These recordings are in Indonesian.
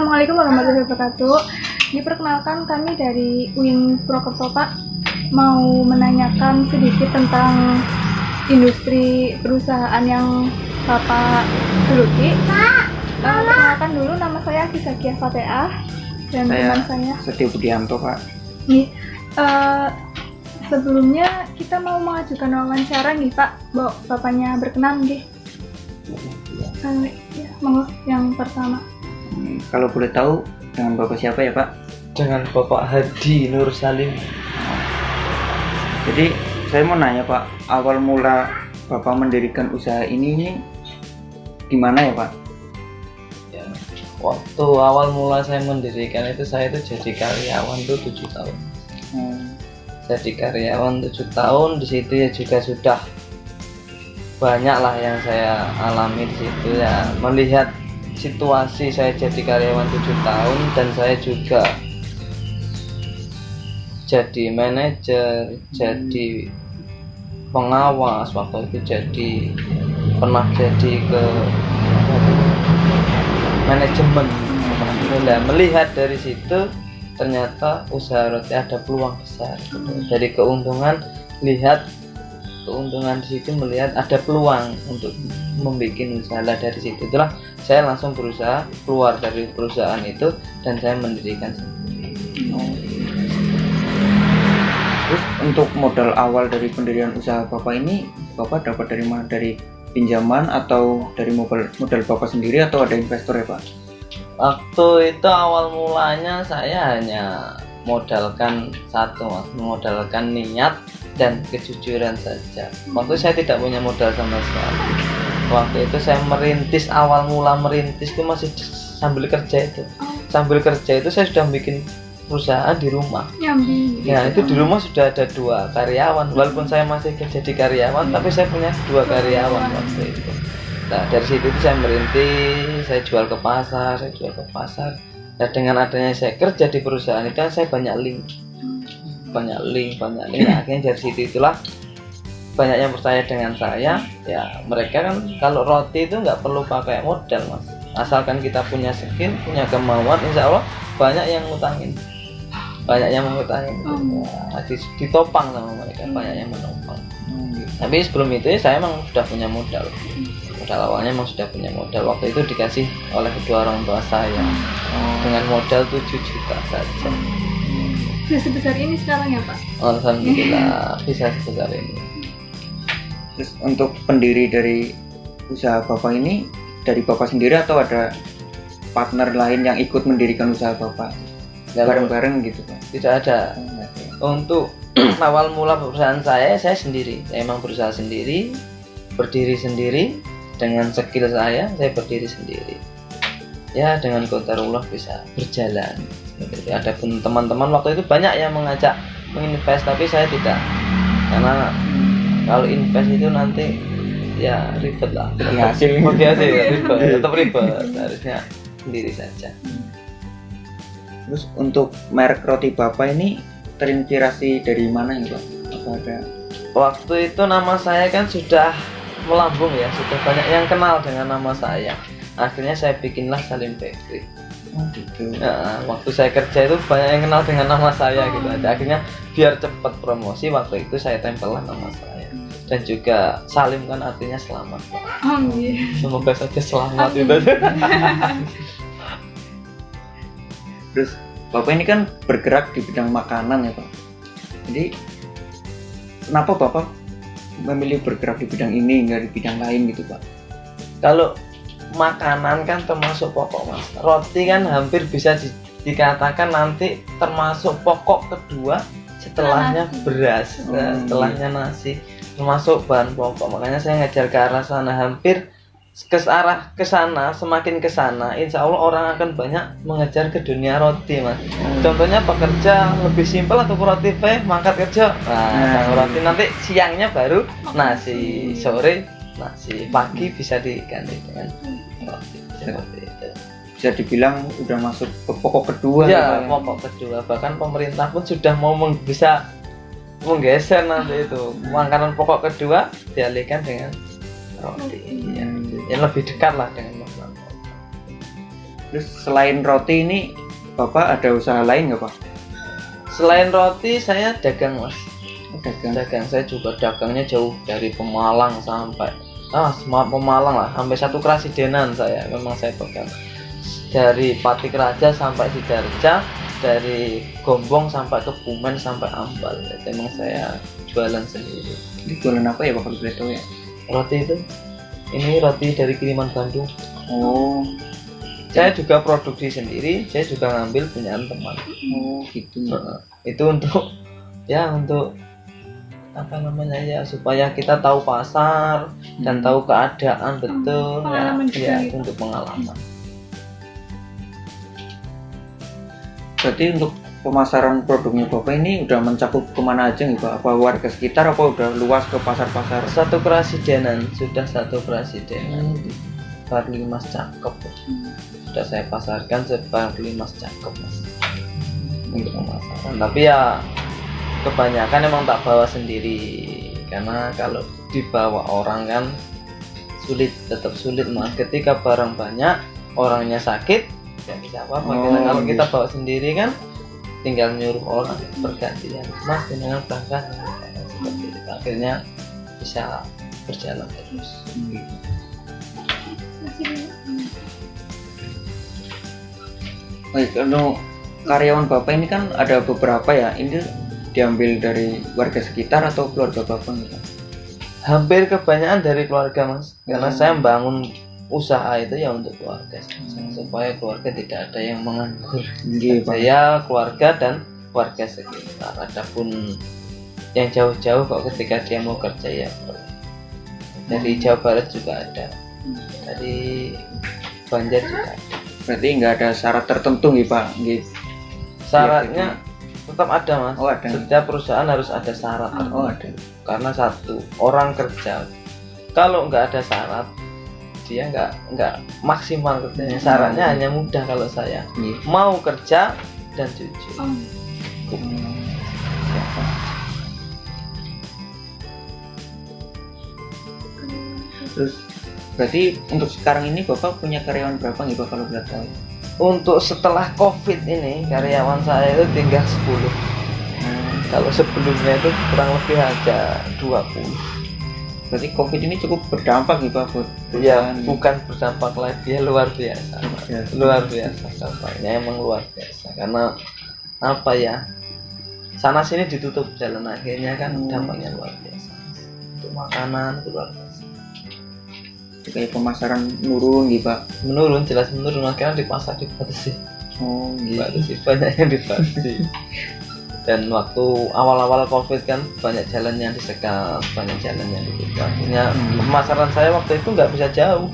Assalamualaikum warahmatullahi wabarakatuh. Diperkenalkan kami dari UIN Purwokerto, Pak. Mau menanyakan sedikit tentang industri perusahaan yang Bapak geluti. Perkenalkan dulu, nama saya Kisakia Fateah dan teman saya Setio Budianto, Pak. Nih, sebelumnya kita mau mengajukan wawancara nih, Pak. Bapaknya berkenan nih. Ya, monggo yang pertama. Kalau boleh tahu dengan Bapak siapa ya, Pak? Dengan Bapak Hadi Nur Salim. Jadi saya mau nanya, Pak, awal mula Bapak mendirikan usaha ini gimana ya, Pak? Ya, waktu awal mula saya mendirikan itu, saya itu jadi karyawan tuh 7 tahun. Jadi karyawan 7 tahun, di situ ya juga sudah banyak lah yang saya alami di situ ya, melihat situasi saya jadi karyawan 7 tahun dan saya juga jadi manajer, jadi pengawas, waktu itu pernah jadi ke manajemen. Nah, melihat dari situ ternyata usaha roti ada peluang besar. Dari keuntungan, lihat keuntungan di situ, melihat ada peluang untuk membuat usaha. Dari situ itulah saya langsung berusaha keluar dari perusahaan itu dan saya mendirikan sendiri. Terus untuk modal awal dari pendirian usaha Bapak ini, Bapak dapat dari mana? Dari pinjaman atau dari modal Bapak sendiri atau ada investor ya, Pak? Waktu itu awal mulanya saya hanya modalkan modalkan niat dan kejujuran saja. Waktu saya tidak punya modal sama sekali. Waktu itu saya awal mula merintis itu masih sambil kerja itu. Sambil kerja itu saya sudah bikin perusahaan di rumah. Nyambi. Ya, itu di rumah sudah ada 2 karyawan. Walaupun saya masih jadi karyawan, tapi saya punya 2 karyawan waktu itu. Nah, dari situ saya merintis, saya jual ke pasar. Nah, dengan adanya saya kerja di perusahaan itu kan saya banyak link. Nah, akhirnya dari situ itulah banyak yang percaya dengan saya. Ya, mereka kan kalau roti itu nggak perlu pakai modal, Mas. Asalkan kita punya skill, punya kemauan, insya Allah banyak yang ngutangin. Ya, ditopang sama mereka, banyak yang menopang. Tapi sebelum itu saya emang sudah punya modal. Awalnya emang sudah punya modal. Waktu itu dikasih oleh kedua orang tua saya dengan modal 7 juta saja. Sudah sebesar ini sekarang ya, Pak? Alhamdulillah bisa sebesar ini. Terus untuk pendiri dari usaha Bapak ini dari Bapak sendiri atau ada partner lain yang ikut mendirikan usaha Bapak? Bareng-bareng gitu, Pak? Tidak ada. Untuk awal mula perusahaan saya sendiri. Saya emang berusaha sendiri, berdiri sendiri. Dengan skill saya berdiri sendiri. Ya, dengan qadarullah bisa berjalan. Adapun teman-teman waktu itu banyak yang mengajak menginvest, tapi saya tidak. Karena kalau invest itu nanti ya ribet lah. Hasil ribet, tetap ribet. Harusnya sendiri saja. Terus untuk merek roti Bapak ini terinspirasi dari mana ya, Pak? Apa ada? Waktu itu nama saya kan sudah melambung ya, sudah banyak yang kenal dengan nama saya. Akhirnya saya bikinlah Salim Bakery. Gitu. Nah, waktu saya kerja itu banyak yang kenal dengan nama saya gitu aja. Akhirnya biar cepat promosi, waktu itu saya tempelkan nama saya. Dan juga Salim kan artinya selamat, Pak. Semoga saja selamat itu. Terus Bapak ini kan bergerak di bidang makanan ya, Pak. Jadi kenapa Bapak memilih bergerak di bidang ini nggak di bidang lain gitu, Pak? Kalau makanan kan termasuk pokok, Mas. Roti kan hampir bisa dikatakan nanti termasuk pokok kedua setelahnya beras, setelahnya nasi, termasuk bahan pokok. Makanya saya ngejar ke arah sana, hampir ke sana, semakin ke sana, insya Allah orang akan banyak mengejar ke dunia roti, Mas. Contohnya pekerja lebih simpel atau roti mangkat kerja, roti nanti siangnya baru nasi, sore nasi, pagi bisa diganti dengan roti seperti itu. Bisa dibilang udah masuk ke pokok kedua ya, pokok kedua. Bahkan pemerintah pun sudah mau bisa menggeser nanti itu makanan pokok kedua dialihkan dengan roti. Yang lebih dekat lah dengan makanan. Terus selain roti ini Bapak ada usaha lain nggak Pak? Selain roti saya dagang mas. Dagang. Dagang saya juga dagangnya jauh dari Pemalang sampai semua Pemalang lah, sampai Satu Krasidenan saya memang saya pegang. Dari Patik Raja sampai Sidarja, dari Gombong sampai Kebumen sampai Ambal. Jadi memang saya jualan sendiri. Ini jualan apa ya Pak kalau boleh tahu ya? Roti itu, ini roti dari kiriman Bandung. Oh, Saya juga produksi sendiri, saya juga ngambil punyaan teman. oh gitu. Itu untuk untuk apa namanya ya, supaya kita tahu pasar dan tahu keadaan betul pengalaman juga ya gitu. untuk pengalaman. Berarti untuk pemasaran produknya Bapak ini udah mencakup kemana aja nih Pak? Apa warga sekitar apa udah luas ke pasar-pasar? Satu Krasidenan, sudah Satu Krasidenan, Barli Mas Cakep. Sudah saya pasarkan sebarli Mas Cakep mas untuk pemasaran. Tapi ya kebanyakan emang tak bawa sendiri, karena kalau dibawa orang kan tetap sulit mas. Ketika barang banyak, orangnya sakit, ya bisa apa-apa. Kalau kita bawa sendiri kan tinggal nyuruh orang bergantian, mas dengan berangkat, seperti itu. Akhirnya bisa berjalan terus. Baik, kalau karyawan Bapak ini kan ada beberapa ya, ini diambil dari warga sekitar atau keluarga Bapak nih Pak? Hampir kebanyakan dari keluarga mas, karena saya membangun usaha itu ya untuk keluarga saja, supaya keluarga tidak ada yang menganggur. Iya, Pak. Saya, keluarga dan warga sekitar. Adapun yang jauh-jauh kok ketika dia mau kerja ya boleh. Dari Jawa Barat juga ada, dari Banjar juga ada. Berarti nggak ada syarat tertentu nih Pak? Nggih. Syaratnya tetap ada mas. Oh, ada. Setiap perusahaan harus ada syarat tertentu. Oh ada. Karena satu, orang kerja kalau nggak ada syarat dia nggak maksimal kerjanya. Syaratnya hanya mudah. Kalau saya Nggih. mau kerja dan jujur. Terus berarti untuk sekarang ini Bapak punya karyawan berapa nih Pak kalau boleh tahu? Untuk setelah COVID ini karyawan saya itu tinggal 10. Kalau sebelumnya itu kurang lebih ada 20. Berarti COVID ini cukup berdampak nih Pak buat Ya, perusahaan. bukan berdampak lagi, ya luar biasa. Luar biasa dampaknya, emang luar biasa. Karena apa ya? Sana sini ditutup jalan, akhirnya kan dampaknya luar biasa. Untuk makanan itu luar biasa. Kayak pemasaran nurun nih Pak. Menurun, jelas menurun. Akhirnya di pasar dibatasi. Oh gitu. Dibatasi, banyak yang dibatasi. Dan waktu awal-awal COVID kan banyak jalan yang disekat, banyak jalan yang ditutup. Akhirnya pemasaran saya waktu itu nggak bisa jauh,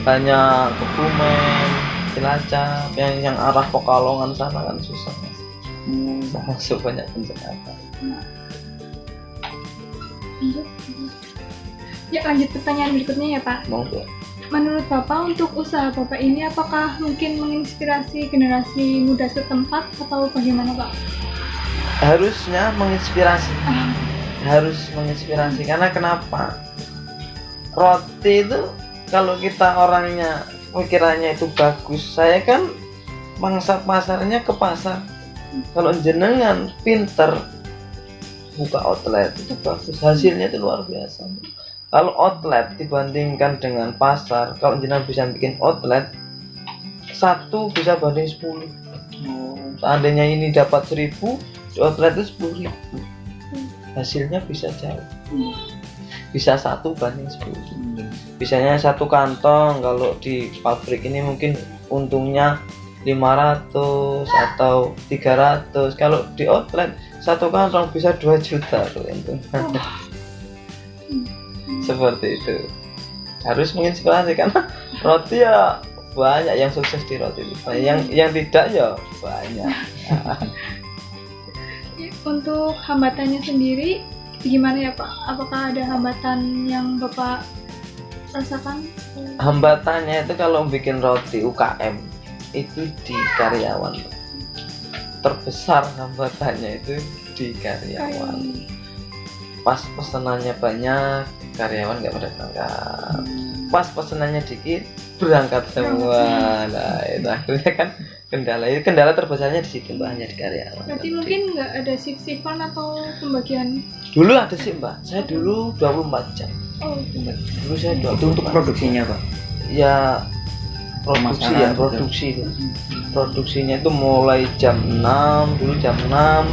hanya Kebumen, Cilacap, yang arah Pekalongan sana kan susah mas. Masuk banyak pencekatan. Ya, lanjut pertanyaan berikutnya ya Pak. Monggo. Menurut Bapak, untuk usaha Bapak ini apakah mungkin menginspirasi generasi muda setempat atau bagaimana Pak? Harusnya menginspirasi, harus menginspirasi. Karena kenapa? Roti itu kalau kita orangnya pikirannya itu bagus, saya kan mangsa pasarnya ke pasar. Kalau jenengan pinter buka outlet itu bagus, hasilnya itu luar biasa. Kalau outlet dibandingkan dengan pasar, kalau jenengan bisa bikin outlet, satu bisa banding 10. Seandainya ini dapat 1000, di outlet itu 10.000, hasilnya bisa jauh, bisa 1 banding 10. Bisanya 1 kantong, kalau di pabrik ini mungkin untungnya 500 atau 300, kalau di outlet 1 kantong bisa 2 juta tuh untungnya. Seperti itu. Harus menginspirasi, karena roti ya banyak yang sukses di roti itu, yang tidak ya banyak. Untuk hambatannya sendiri gimana ya Pak? Apakah ada hambatan yang Bapak rasakan? Hambatannya itu kalau bikin roti UKM itu di karyawan. Terbesar hambatannya itu di karyawan. Pas pesanannya banyak, karyawan nggak pada berangkat. Pas pesenannya dikit berangkat semua. Nah itu akhirnya kan kendala terbesarnya di situ Mbak, hanya di karyawan. Berarti mungkin nggak ada shift-shiftan atau pembagian. Dulu ada sih Mbak, saya dulu 24 jam. Oh, Dulu saya Itu untuk produksinya Pak. ya produksi Pemasaran ya gitu. produksi itu. Produksinya itu mulai jam 6, dulu jam 6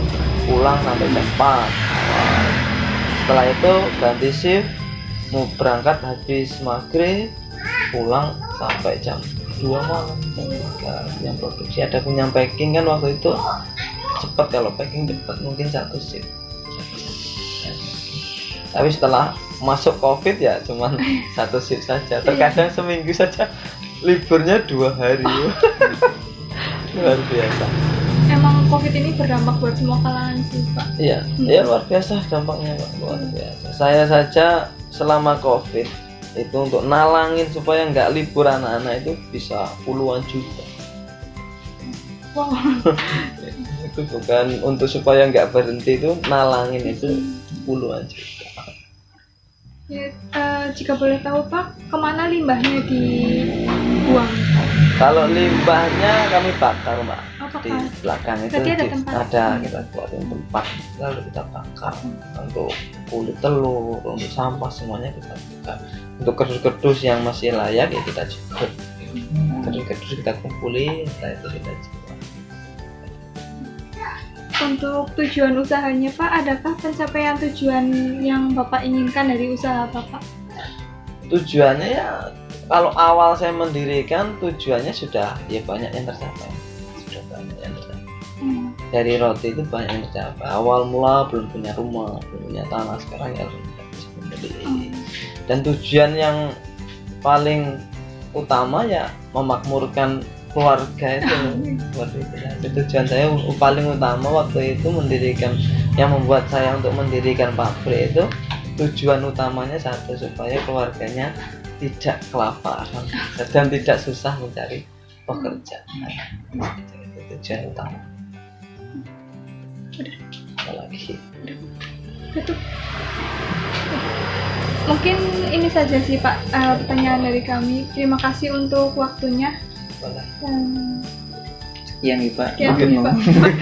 pulang sampai jam 4. Setelah itu ganti shift, mau berangkat habis maghrib, pulang sampai jam 2 malam, jam 3. Yang produksi ada pun yang packing kan waktu itu cepat, kalau packing cepat mungkin satu shift. Tapi setelah masuk covid ya cuman satu shift saja, terkadang seminggu saja liburnya 2 hari. Luar biasa. emang COVID ini berdampak buat semua kalangan sih Pak. Iya, ya luar biasa dampaknya Pak, luar biasa. Saya saja selama COVID itu untuk nalangin supaya nggak libur anak-anak itu bisa puluhan juta. Wow. Itu bukan untuk supaya nggak berhenti, itu nalangin itu puluhan juta. Ya, jika boleh tahu Pak, kemana limbahnya dibuang? Kalau limbahnya kami bakar Mbak, Apakah? di belakang itu Berarti ada tempat? ada, kita buatin tempat lalu kita bakar untuk kulit telur, untuk sampah semuanya kita bakar. Untuk kerdus-kerdus yang masih layak ya kita jual. Kerdus-kerdus kita kumpulin, setelah itu kita jual. Untuk tujuan usahanya Pak, adakah pencapaian tujuan yang Bapak inginkan dari usaha Bapak? Tujuannya ya, kalau awal saya mendirikan tujuannya sudah ya banyak yang tercapai. Sudah banyak yang tercapai. Dari roti itu banyak yang tercapai. Awal mula belum punya rumah, belum punya tanah, sekarang ya sudah bisa membeli. Dan tujuan yang paling utama ya memakmurkan keluarga itu. Tujuan saya paling utama waktu itu mendirikan, yang membuat saya untuk mendirikan pabrik itu, tujuan utamanya satu, supaya keluarganya tidak kelaparan dan tidak susah mencari pekerjaan. Itu tujuan utama. Apalagi Betul. Mungkin ini saja sih Pak, pertanyaan dari kami. Terima kasih untuk waktunya. boleh. Dan Sekian nih Pak. sekian Mungkin nih, ngomong. Pak.